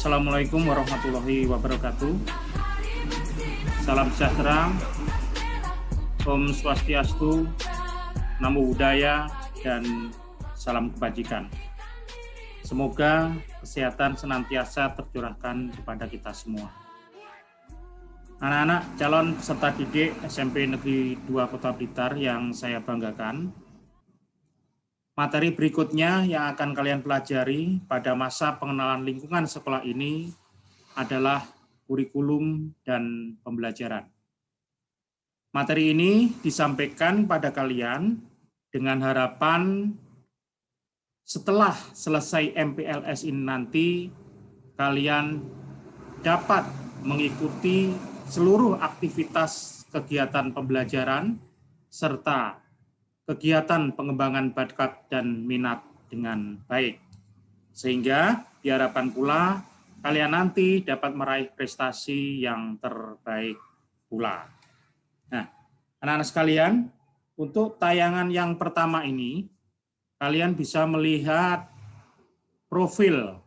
Assalamualaikum warahmatullahi wabarakatuh. Salam sejahtera, Om Swastiastu, Namo Buddhaya, dan salam kebajikan. Semoga kesehatan senantiasa tercurahkan kepada kita semua. Anak-anak calon peserta didik SMP Negeri 2 Kota Blitar yang saya banggakan, materi berikutnya yang akan kalian pelajari pada masa pengenalan lingkungan sekolah ini adalah kurikulum dan pembelajaran. Materi ini disampaikan pada kalian dengan harapan setelah selesai MPLS ini nanti kalian dapat mengikuti seluruh aktivitas kegiatan pembelajaran serta kegiatan pengembangan bakat dan minat dengan baik. Sehingga diharapkan pula kalian nanti dapat meraih prestasi yang terbaik pula. Nah, anak-anak sekalian, untuk tayangan yang pertama ini, kalian bisa melihat profil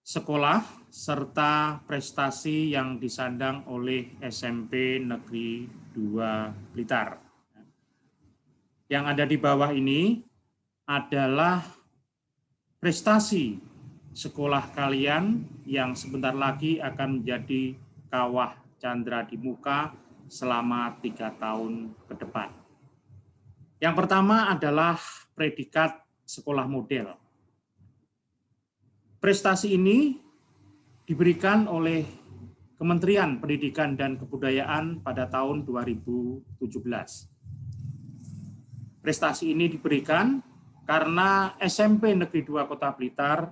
sekolah serta prestasi yang disandang oleh SMP Negeri 2 Blitar. Yang ada di bawah ini adalah prestasi sekolah kalian yang sebentar lagi akan menjadi kawah candra di muka selama 3 tahun ke depan. Yang pertama adalah predikat sekolah model. Prestasi ini diberikan oleh Kementerian Pendidikan dan Kebudayaan pada tahun 2017. Prestasi ini diberikan karena SMP Negeri 2 Kota Blitar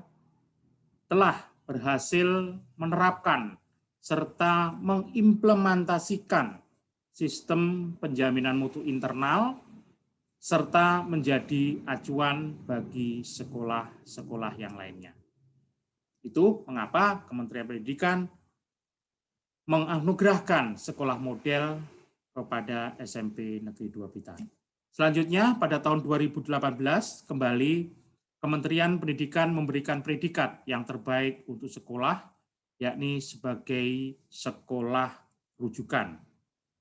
telah berhasil menerapkan serta mengimplementasikan sistem penjaminan mutu internal serta menjadi acuan bagi sekolah-sekolah yang lainnya. Itu mengapa Kementerian Pendidikan menganugerahkan sekolah model kepada SMP Negeri 2 Blitar. Selanjutnya, pada tahun 2018, kembali Kementerian Pendidikan memberikan predikat yang terbaik untuk sekolah, yakni sebagai sekolah rujukan,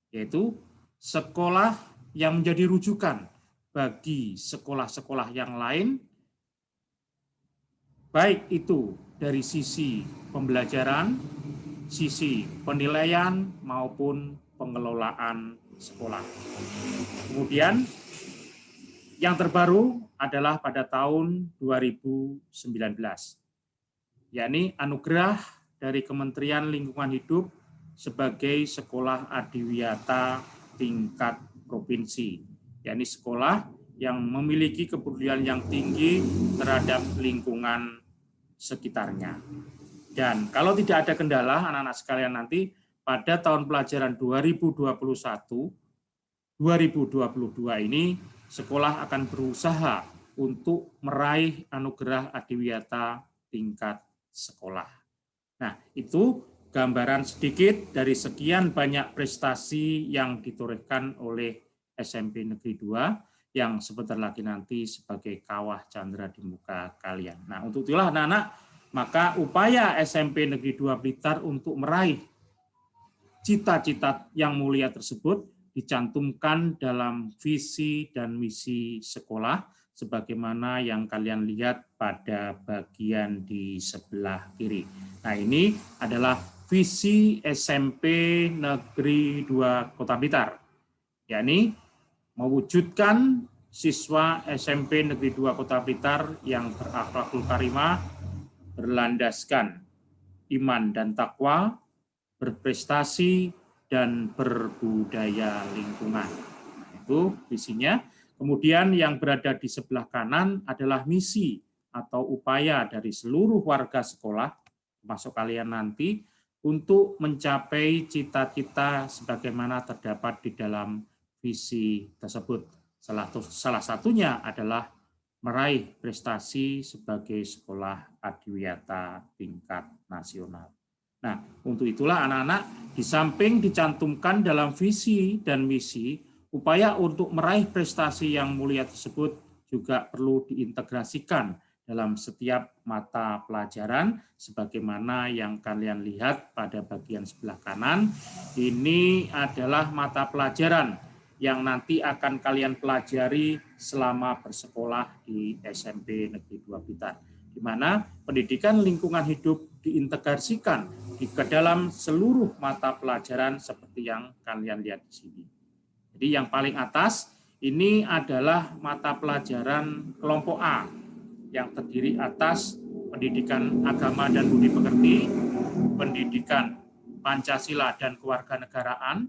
yaitu sekolah yang menjadi rujukan bagi sekolah-sekolah yang lain, baik itu dari sisi pembelajaran, sisi penilaian, maupun pengelolaan sekolah. Kemudian yang terbaru adalah pada tahun 2019, yakni anugerah dari Kementerian Lingkungan Hidup sebagai sekolah adiwiyata tingkat provinsi, yakni sekolah yang memiliki kepedulian yang tinggi terhadap lingkungan sekitarnya. Dan kalau tidak ada kendala, anak-anak sekalian nanti pada tahun pelajaran 2021-2022 ini sekolah akan berusaha untuk meraih anugerah adiwiyata tingkat sekolah. Nah, itu gambaran sedikit dari sekian banyak prestasi yang ditorehkan oleh SMP Negeri 2 yang sebentar lagi nanti sebagai kawah candra di muka kalian. Nah, untuk itulah anak-anak, maka upaya SMP Negeri 2 Blitar untuk meraih cita-cita yang mulia tersebut dicantumkan dalam visi dan misi sekolah sebagaimana yang kalian lihat pada bagian di sebelah kiri. Nah, ini adalah visi SMP Negeri 2 Kota Blitar, yakni mewujudkan siswa SMP Negeri 2 Kota Blitar yang berakhlakul karimah, berlandaskan iman dan takwa, berprestasi, dan berbudaya lingkungan. Nah, itu visinya. Kemudian yang berada di sebelah kanan adalah misi atau upaya dari seluruh warga sekolah, termasuk kalian nanti, untuk mencapai cita-cita sebagaimana terdapat di dalam visi tersebut. Salah satunya adalah meraih prestasi sebagai sekolah adiwiyata tingkat nasional. Nah, untuk itulah anak-anak di samping dicantumkan dalam visi dan misi, upaya untuk meraih prestasi yang mulia tersebut juga perlu diintegrasikan dalam setiap mata pelajaran, sebagaimana yang kalian lihat pada bagian sebelah kanan. Ini adalah mata pelajaran yang nanti akan kalian pelajari selama bersekolah di SMP Negeri 2 Blitar, di mana pendidikan lingkungan hidup diintegrasikan ke dalam seluruh mata pelajaran seperti yang kalian lihat di sini. Jadi yang paling atas ini adalah mata pelajaran kelompok A yang terdiri atas pendidikan agama dan budi pekerti, pendidikan Pancasila dan kewarganegaraan,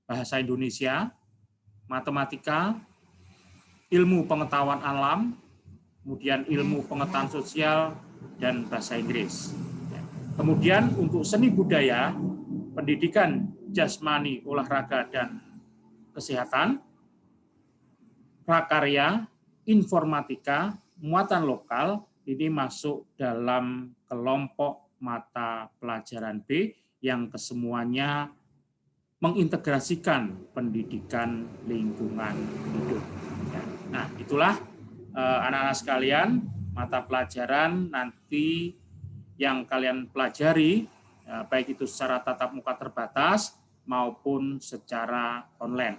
bahasa Indonesia, matematika, ilmu pengetahuan alam, kemudian ilmu pengetahuan sosial, dan bahasa Inggris. Kemudian untuk seni budaya, pendidikan jasmani, olahraga, dan kesehatan, prakarya, informatika, muatan lokal, ini masuk dalam kelompok mata pelajaran B yang kesemuanya mengintegrasikan pendidikan lingkungan hidup. Nah, itulah anak-anak sekalian, mata pelajaran nanti yang kalian pelajari, baik itu secara tatap muka terbatas maupun secara online.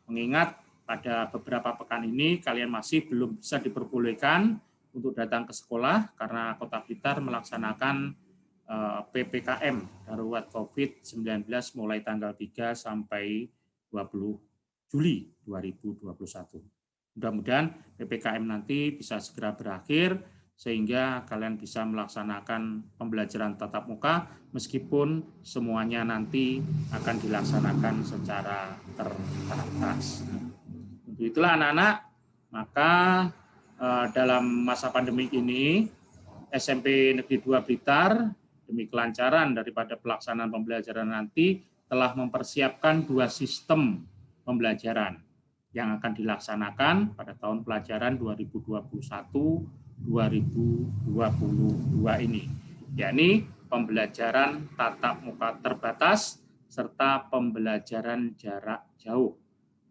Mengingat pada beberapa pekan ini kalian masih belum bisa diperbolehkan untuk datang ke sekolah karena Kota Blitar melaksanakan PPKM darurat COVID-19 mulai tanggal 3 sampai 20 Juli 2021. Mudah-mudahan PPKM nanti bisa segera berakhir sehingga kalian bisa melaksanakan pembelajaran tatap muka meskipun semuanya nanti akan dilaksanakan secara terbatas. Untuk itulah anak-anak, maka dalam masa pandemi ini SMP Negeri 2 Blitar demi kelancaran daripada pelaksanaan pembelajaran nanti telah mempersiapkan 2 sistem pembelajaran yang akan dilaksanakan pada tahun pelajaran 2021-2022 ini, yakni pembelajaran tatap muka terbatas serta pembelajaran jarak jauh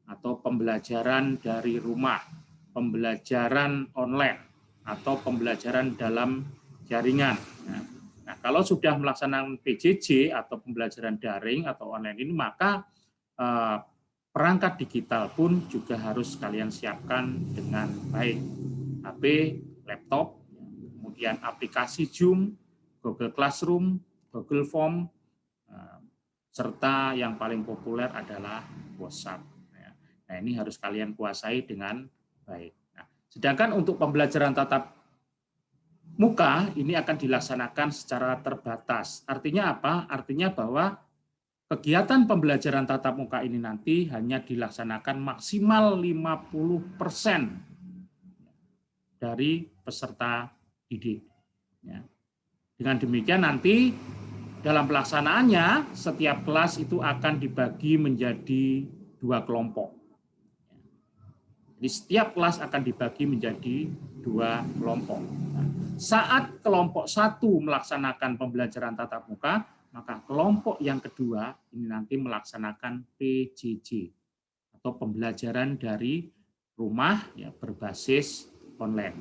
atau pembelajaran dari rumah, pembelajaran online atau pembelajaran dalam jaringan. Nah, kalau sudah melaksanakan PJJ atau pembelajaran daring atau online ini, maka perangkat digital pun juga harus kalian siapkan dengan baik. HP, laptop, kemudian aplikasi Zoom, Google Classroom, Google Form, serta yang paling populer adalah WhatsApp. Nah, ini harus kalian kuasai dengan baik. Nah, sedangkan untuk pembelajaran tatap muka ini akan dilaksanakan secara terbatas. Artinya apa? Artinya bahwa kegiatan pembelajaran tatap muka ini nanti hanya dilaksanakan maksimal 50% dari peserta didik. Dengan demikian nanti dalam pelaksanaannya setiap kelas itu akan dibagi menjadi 2 kelompok. Di setiap kelas akan dibagi menjadi 2 kelompok. Saat kelompok 1 melaksanakan pembelajaran tatap muka, maka kelompok yang kedua ini nanti melaksanakan PJJ atau pembelajaran dari rumah berbasis online.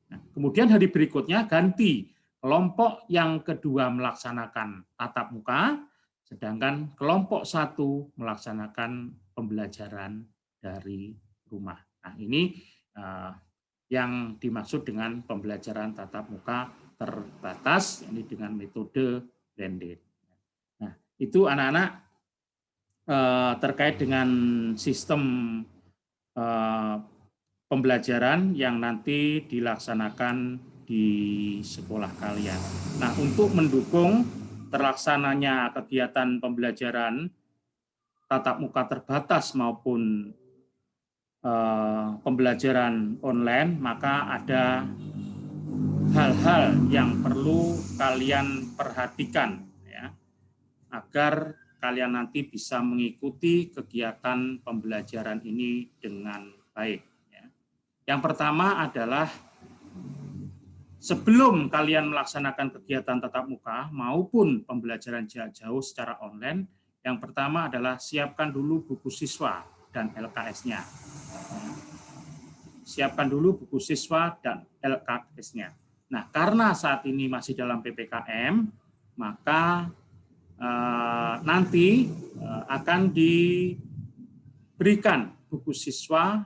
Nah, kemudian hari berikutnya ganti, kelompok yang kedua melaksanakan tatap muka, sedangkan kelompok 1 melaksanakan pembelajaran dari rumah. Nah, ini yang dimaksud dengan pembelajaran tatap muka terbatas, ini dengan metode blended. Nah, itu anak-anak terkait dengan sistem pembelajaran yang nanti dilaksanakan di sekolah kalian. Nah, untuk mendukung terlaksananya kegiatan pembelajaran tatap muka terbatas maupun pembelajaran online, maka ada hal-hal yang perlu kalian perhatikan ya, agar kalian nanti bisa mengikuti kegiatan pembelajaran ini dengan baik. Ya. Yang pertama adalah sebelum kalian melaksanakan kegiatan tatap muka maupun pembelajaran jarak jauh secara online, yang pertama adalah siapkan dulu buku siswa dan LKS-nya. siapkan dulu buku siswa dan LKS-nya. Nah, karena saat ini masih dalam PPKM, maka nanti akan diberikan buku siswa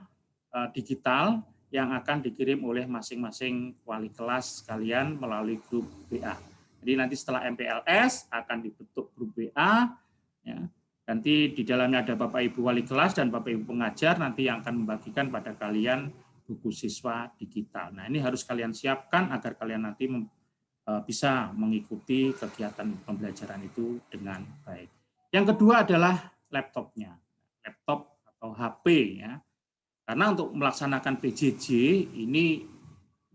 digital yang akan dikirim oleh masing-masing wali kelas kalian melalui grup WA. Jadi nanti setelah MPLS akan dibentuk grup WA, ya. Nanti di dalamnya ada Bapak Ibu wali kelas dan Bapak Ibu pengajar nanti yang akan membagikan pada kalian buku siswa digital. Nah, ini harus kalian siapkan agar kalian nanti bisa mengikuti kegiatan pembelajaran itu dengan baik. Yang kedua adalah laptopnya, laptop atau HP, ya. Karena untuk melaksanakan PJJ ini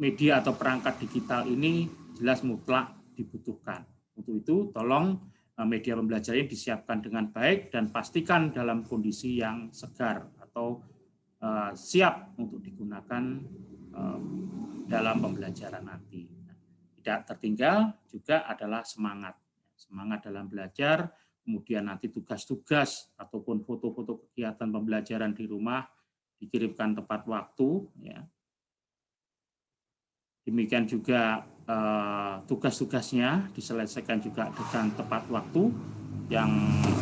media atau perangkat digital ini jelas mutlak dibutuhkan. Untuk itu tolong media pembelajaran ini disiapkan dengan baik dan pastikan dalam kondisi yang segar atau siap untuk digunakan dalam pembelajaran nanti. Tidak tertinggal juga adalah semangat dalam belajar, kemudian nanti tugas-tugas ataupun foto-foto kegiatan pembelajaran di rumah dikirimkan tepat waktu, ya. Demikian juga tugas-tugasnya diselesaikan juga dengan tepat waktu. Yang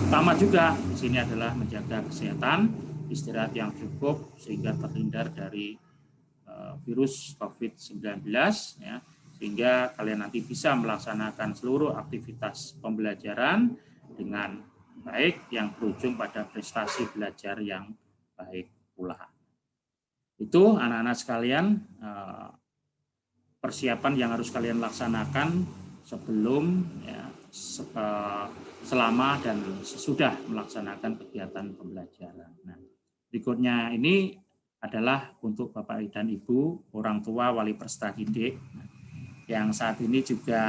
utama juga di sini adalah menjaga kesehatan, istirahat yang cukup sehingga terhindar dari virus COVID-19, ya, sehingga kalian nanti bisa melaksanakan seluruh aktivitas pembelajaran dengan baik yang berujung pada prestasi belajar yang baik pula. Itu anak-anak sekalian persiapan yang harus kalian laksanakan sebelum, ya, selama dan sesudah melaksanakan kegiatan pembelajaran. Nah, berikutnya ini adalah untuk Bapak dan Ibu, orang tua, wali peserta didik yang saat ini juga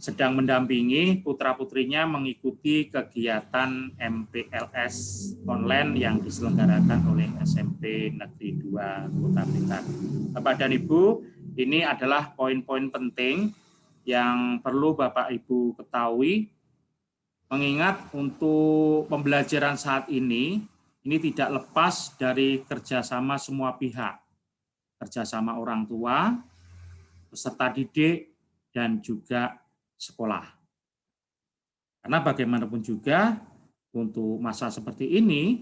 sedang mendampingi putra-putrinya mengikuti kegiatan MPLS online yang diselenggarakan oleh SMP Negeri 2 Kota Blitar. Bapak dan Ibu, ini adalah poin-poin penting yang perlu Bapak Ibu ketahui, mengingat untuk pembelajaran saat ini tidak lepas dari kerjasama semua pihak, kerjasama orang tua, peserta didik, dan juga sekolah. Karena bagaimanapun juga untuk masa seperti ini,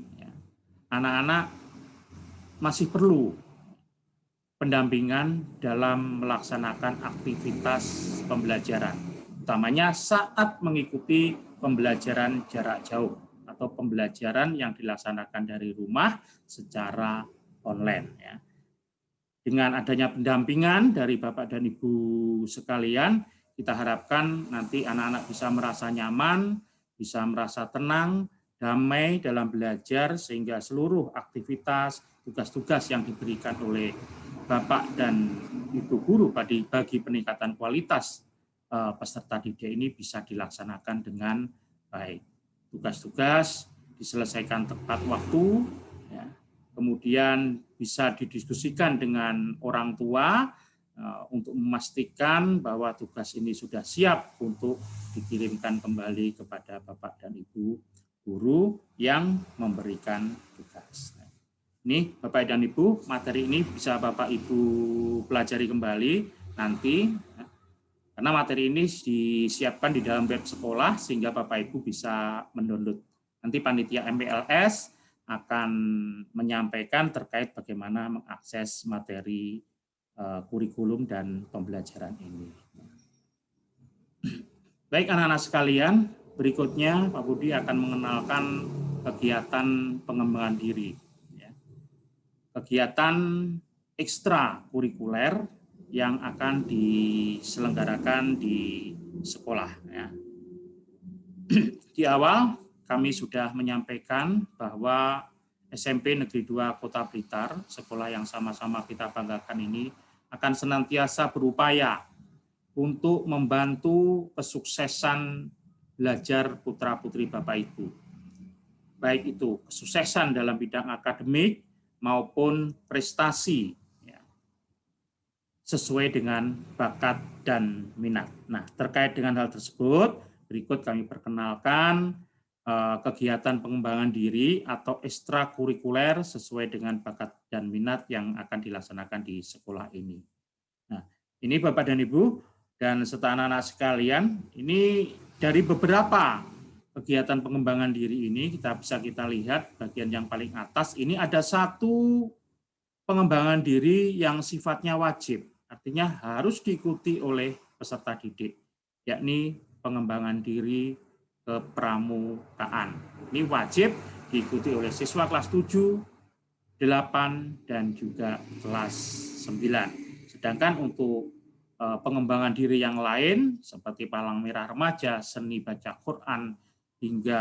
anak-anak masih perlu pendampingan dalam melaksanakan aktivitas pembelajaran, utamanya saat mengikuti pembelajaran jarak jauh atau pembelajaran yang dilaksanakan dari rumah secara online, ya. Dengan adanya pendampingan dari Bapak dan Ibu sekalian, kita harapkan nanti anak-anak bisa merasa nyaman, bisa merasa tenang, damai dalam belajar, sehingga seluruh aktivitas, tugas-tugas yang diberikan oleh Bapak dan Ibu guru bagi peningkatan kualitas peserta didik ini bisa dilaksanakan dengan baik. Tugas-tugas diselesaikan tepat waktu, ya. Kemudian bisa didiskusikan dengan orang tua untuk memastikan bahwa tugas ini sudah siap untuk dikirimkan kembali kepada Bapak dan Ibu guru yang memberikan tugas. Ini Bapak dan Ibu, materi ini bisa Bapak Ibu pelajari kembali nanti, karena materi ini disiapkan di dalam web sekolah sehingga Bapak Ibu bisa mendownload. Nanti panitia MPLS akan menyampaikan terkait bagaimana mengakses materi kurikulum dan pembelajaran ini. Baik anak-anak sekalian, berikutnya Pak Budi akan mengenalkan kegiatan pengembangan diri. Kegiatan ekstra kurikuler yang akan diselenggarakan di sekolah. Ya. Di awal kami sudah menyampaikan bahwa SMP Negeri 2 Kota Blitar, sekolah yang sama-sama kita banggakan ini, akan senantiasa berupaya untuk membantu kesuksesan belajar putra-putri Bapak Ibu. Baik itu kesuksesan dalam bidang akademik maupun prestasi, ya, sesuai dengan bakat dan minat. Nah, terkait dengan hal tersebut, berikut kami perkenalkan kegiatan pengembangan diri atau ekstrakurikuler sesuai dengan bakat dan minat yang akan dilaksanakan di sekolah ini. Nah, ini Bapak dan Ibu dan serta anak-anak sekalian, ini dari beberapa kegiatan pengembangan diri ini bisa kita lihat bagian yang paling atas ini ada satu pengembangan diri yang sifatnya wajib, artinya harus diikuti oleh peserta didik, yakni pengembangan diri kepramukaan. Ini wajib diikuti oleh siswa kelas 7, 8, dan juga kelas 9. Sedangkan untuk pengembangan diri yang lain seperti palang merah remaja, seni baca Quran, hingga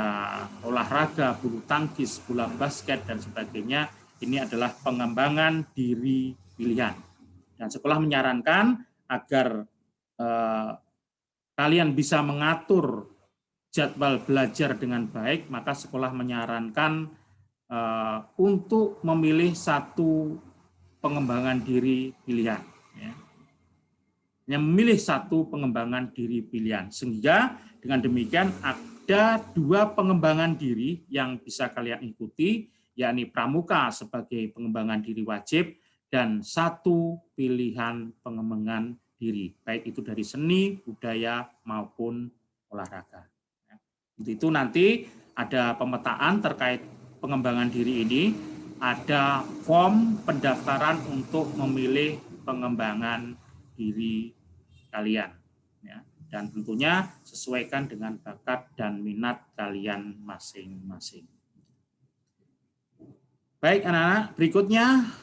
olahraga, bulu tangkis, bola basket, dan sebagainya, ini adalah pengembangan diri pilihan. Dan sekolah menyarankan agar kalian bisa mengatur jadwal belajar dengan baik, maka sekolah menyarankan untuk memilih satu pengembangan diri pilihan. Ya. Yang memilih satu pengembangan diri pilihan. Sehingga dengan demikian ada dua pengembangan diri yang bisa kalian ikuti, yakni pramuka sebagai pengembangan diri wajib, dan satu pilihan pengembangan diri, baik itu dari seni, budaya, maupun olahraga. Untuk itu nanti ada pemetaan terkait pengembangan diri ini, ada form pendaftaran untuk memilih pengembangan diri kalian. Ya. Dan tentunya sesuaikan dengan bakat dan minat kalian masing-masing. Baik anak-anak, berikutnya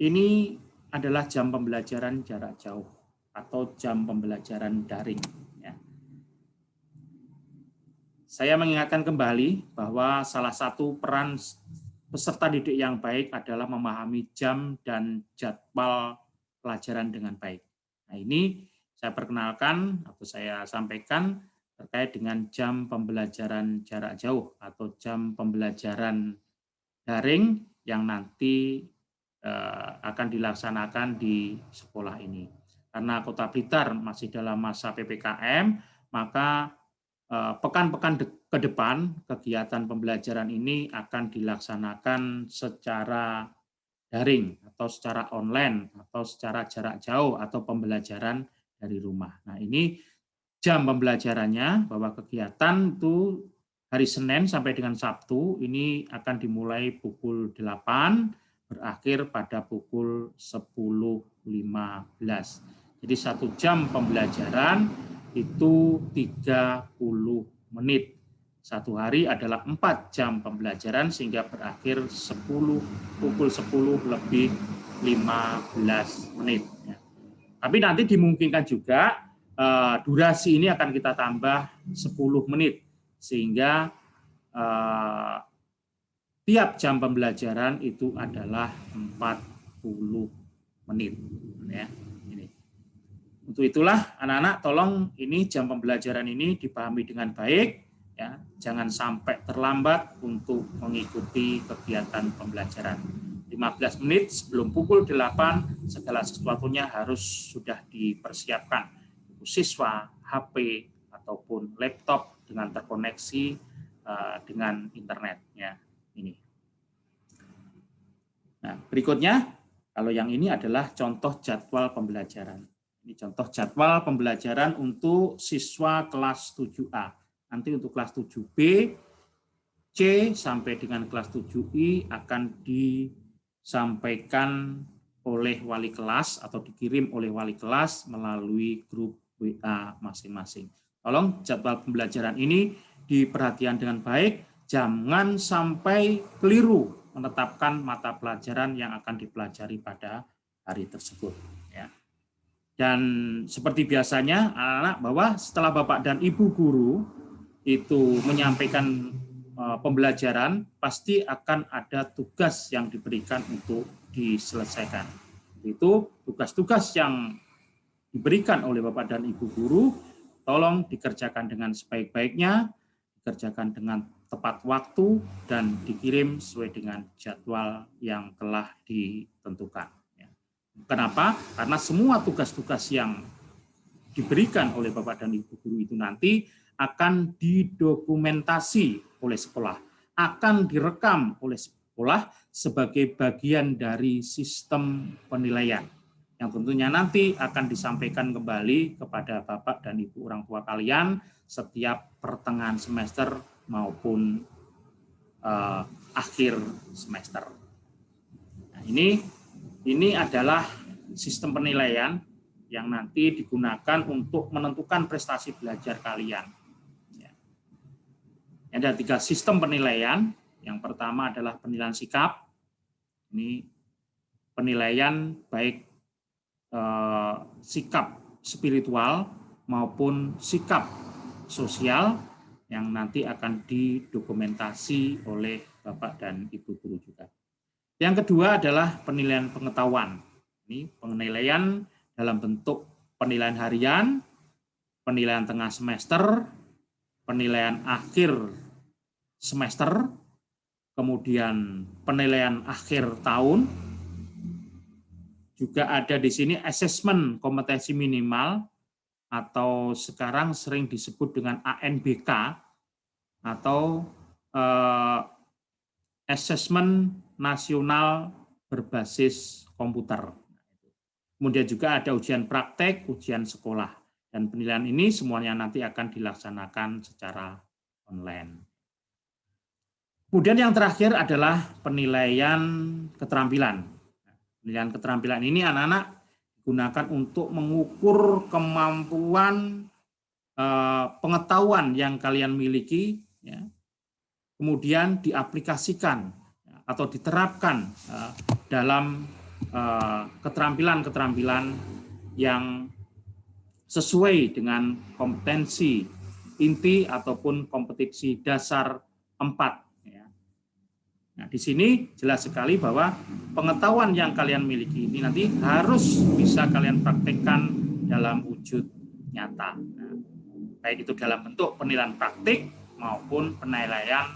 ini adalah jam pembelajaran jarak jauh atau jam pembelajaran daring. Saya mengingatkan kembali bahwa salah satu peran peserta didik yang baik adalah memahami jam dan jadwal pelajaran dengan baik. Nah, ini saya perkenalkan atau saya sampaikan terkait dengan jam pembelajaran jarak jauh atau jam pembelajaran daring yang nanti akan dilaksanakan di sekolah ini. Karena Kota Blitar masih dalam masa PPKM, maka pekan-pekan ke depan kegiatan pembelajaran ini akan dilaksanakan secara daring atau secara online atau secara jarak jauh atau pembelajaran dari rumah. Nah, ini jam pembelajarannya bahwa kegiatan itu hari Senin sampai dengan Sabtu ini akan dimulai pukul 8, berakhir pada pukul 10.15. Jadi 1 jam pembelajaran itu 30 menit. Satu hari adalah 4 jam pembelajaran sehingga berakhir pukul 10 lebih 15 menit. Tapi nanti dimungkinkan juga durasi ini akan kita tambah 10 menit sehingga tiap jam pembelajaran itu adalah 40 menit. Ya. Untuk itulah anak-anak tolong ini jam pembelajaran ini dipahami dengan baik, ya, jangan sampai terlambat untuk mengikuti kegiatan pembelajaran. 15 menit sebelum pukul 8 segala sesuatunya harus sudah dipersiapkan. Siswa, HP ataupun laptop dengan terkoneksi dengan internet, ya, ini. Nah, berikutnya kalau yang ini adalah contoh jadwal pembelajaran. Ini contoh jadwal pembelajaran untuk siswa kelas 7A. Nanti untuk kelas 7B, C sampai dengan kelas 7I akan disampaikan oleh wali kelas atau dikirim oleh wali kelas melalui grup WA masing-masing. Tolong jadwal pembelajaran ini diperhatikan dengan baik, jangan sampai keliru menetapkan mata pelajaran yang akan dipelajari pada hari tersebut. Ya. Dan seperti biasanya anak-anak bahwa setelah Bapak dan Ibu guru itu menyampaikan pembelajaran, pasti akan ada tugas yang diberikan untuk diselesaikan. Itu tugas-tugas yang diberikan oleh Bapak dan Ibu guru, tolong dikerjakan dengan sebaik-baiknya, dikerjakan dengan tepat waktu, dan dikirim sesuai dengan jadwal yang telah ditentukan. Kenapa? Karena semua tugas-tugas yang diberikan oleh Bapak dan Ibu guru itu nanti akan didokumentasi oleh sekolah, akan direkam oleh sekolah sebagai bagian dari sistem penilaian yang tentunya nanti akan disampaikan kembali kepada Bapak dan Ibu orang tua kalian setiap pertengahan semester maupun akhir semester. Nah, ini adalah sistem penilaian yang nanti digunakan untuk menentukan prestasi belajar kalian. Ada 3 sistem penilaian. Yang pertama adalah penilaian sikap. Ini penilaian baik sikap spiritual maupun sikap sosial yang nanti akan didokumentasi oleh Bapak dan Ibu guru juga. Yang kedua adalah penilaian pengetahuan. Ini penilaian dalam bentuk penilaian harian, penilaian tengah semester, penilaian akhir semester, kemudian penilaian akhir tahun. Juga ada di sini asesmen kompetensi minimal atau sekarang sering disebut dengan ANBK atau asesmen nasional berbasis komputer. Kemudian juga ada ujian praktek, ujian sekolah. Dan penilaian ini semuanya nanti akan dilaksanakan secara online. Kemudian yang terakhir adalah penilaian keterampilan. Penilaian keterampilan ini anak-anak digunakan untuk mengukur kemampuan pengetahuan yang kalian miliki, ya, kemudian diaplikasikan atau diterapkan dalam keterampilan-keterampilan yang sesuai dengan kompetensi inti ataupun kompetensi dasar 4. Nah, di sini jelas sekali bahwa pengetahuan yang kalian miliki ini nanti harus bisa kalian praktekkan dalam wujud nyata. Nah, baik itu dalam bentuk penilaian praktik maupun penilaian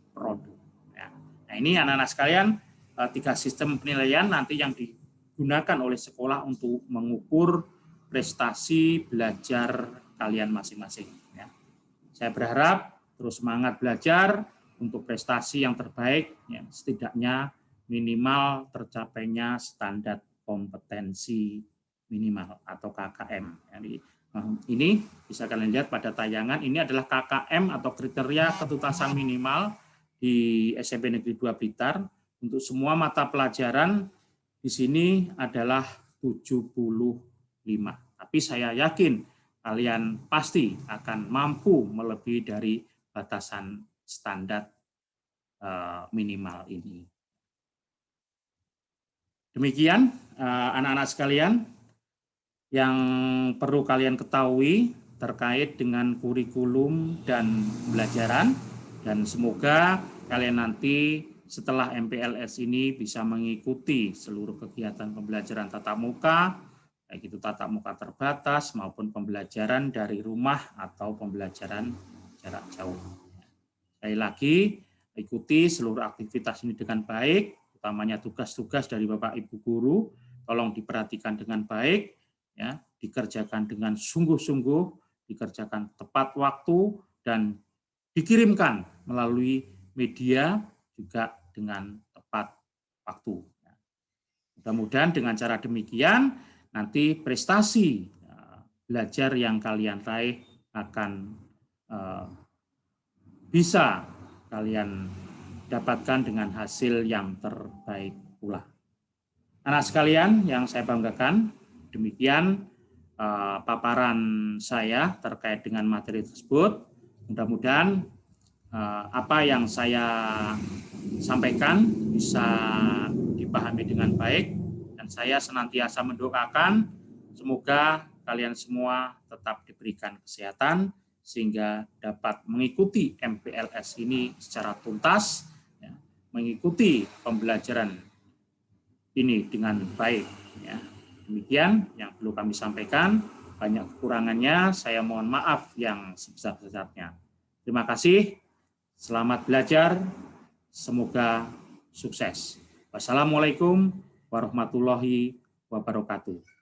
produk. Nah, ini anak-anak sekalian, 3 sistem penilaian nanti yang digunakan oleh sekolah untuk mengukur prestasi belajar kalian masing-masing. Saya berharap terus semangat belajar untuk prestasi yang terbaik, ya, setidaknya minimal tercapainya standar kompetensi minimal atau KKM. Jadi, ini bisa kalian lihat pada tayangan, ini adalah KKM atau kriteria ketuntasan minimal di SMP Negeri 2 Blitar. Untuk semua mata pelajaran di sini adalah 75. Tapi saya yakin kalian pasti akan mampu melebihi dari batasan standar minimal ini. Demikian anak-anak sekalian yang perlu kalian ketahui terkait dengan kurikulum dan pembelajaran, dan semoga kalian nanti setelah MPLS ini bisa mengikuti seluruh kegiatan pembelajaran tatap muka, baik itu tatap muka terbatas maupun pembelajaran dari rumah atau pembelajaran jarak jauh. Sekali lagi, ikuti seluruh aktivitas ini dengan baik, utamanya tugas-tugas dari Bapak Ibu guru, tolong diperhatikan dengan baik, ya, dikerjakan dengan sungguh-sungguh, dikerjakan tepat waktu, dan dikirimkan melalui media juga dengan tepat waktu. Mudah-mudahan dengan cara demikian, nanti prestasi belajar yang kalian raih akan bisa kalian dapatkan dengan hasil yang terbaik pula. Anak sekalian yang saya banggakan, demikian paparan saya terkait dengan materi tersebut. Mudah-mudahan apa yang saya sampaikan bisa dipahami dengan baik, dan saya senantiasa mendoakan semoga kalian semua tetap diberikan kesehatan sehingga dapat mengikuti MPLS ini secara tuntas, ya, mengikuti pembelajaran ini dengan baik. Ya. Demikian yang perlu kami sampaikan. Banyak kekurangannya, saya mohon maaf yang sebesar-besarnya. Terima kasih, selamat belajar, semoga sukses. Wassalamualaikum warahmatullahi wabarakatuh.